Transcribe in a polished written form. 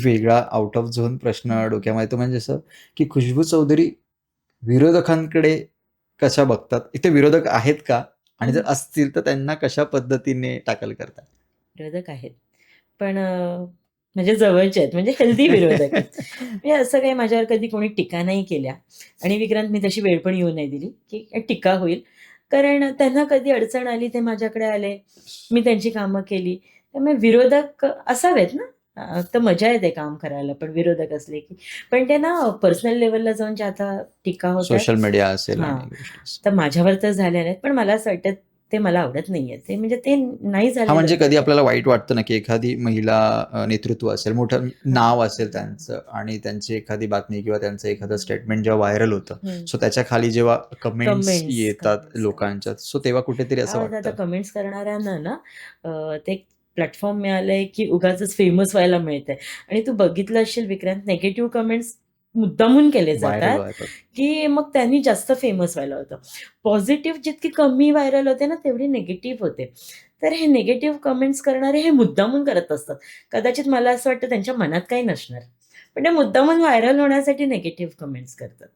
वेगळा out of zone प्रश्न डोक्यामध्ये येतो, म्हणजे असं की खुशबू चौधरी विरोधकांकडे कशा बघतात? इथे विरोधक आहेत का? आणि जर असतील तर त्यांना कशा पद्धतीने टॅकल करतात? विरोधक आहेत. पण म्हणजे जवळचे आहेत, म्हणजे हेल्दी विरोधक आहेत. म्हणजे असं काही माझ्यावर कधी कोणी टीका नाही केल्या आणि विक्रांत मी तशी वेळ पण येऊ नाही दिली, की टीका होईल. कारण त्यांना कधी अडचण आली ते माझ्याकडे आले, मी त्यांची कामं केली. त्यामुळे विरोधक असावेत ना, तर मजा येते काम करायला पण विरोधक असले की. पण ते ना पर्सनल लेव्हलला जाऊन ज्या आता टीका होतायत सोशल मीडिया असेल हां, आणि गोष्टी असेल. तर माझ्यावर तर झाल्या नाहीत, पण मला असं वाटतं ते मला आवडत नाहीये. ते म्हणजे ते नाही हां, झालेलं म्हणजे कधी बरं. आपल्याला वाईट वाटतं ना, की एखादी महिला नेतृत्व असेल, मोठं हां. नाव असेल त्यांचं आणि त्यांची एखादी बातमी किंवा त्यांचं एखादं स्टेटमेंट जेव्हा व्हायरल होतं, हं. सो त्याच्या खाली जेव्हा कमेंट्स कमेंट्स, येतात कमेंट्स, लोकांच्या, कमेंट्स. सो तेव्हा कुठेतरी काय असं होतं आता वाटतं. कमेंट्स करणाऱ्यांना ना ते एक प्लॅटफॉर्म मिळालंय, की उगाचच फेमस व्हायला मिळतंय आणि तू बघितलं असशील विक्रांत निगेटिव्ह कमेंट्स मुद्दामून केले व्हायरल जातात, व्हायचं. की मग त्यांनी जास्त फेमस व्हायला होतं. पॉझिटिव्ह जितकी कमी व्हायरल होते ना, तेवढी निगेटिव्ह होते. तर हे निगेटिव्ह कमेंट्स करणारे हे मुद्दामून करत असतात. कदाचित मला असं वाटतं त्यांच्या मनात काही नसणार. पण ते मुद्दामून व्हायरल होण्यासाठी निगेटिव्ह कमेंट्स करतात.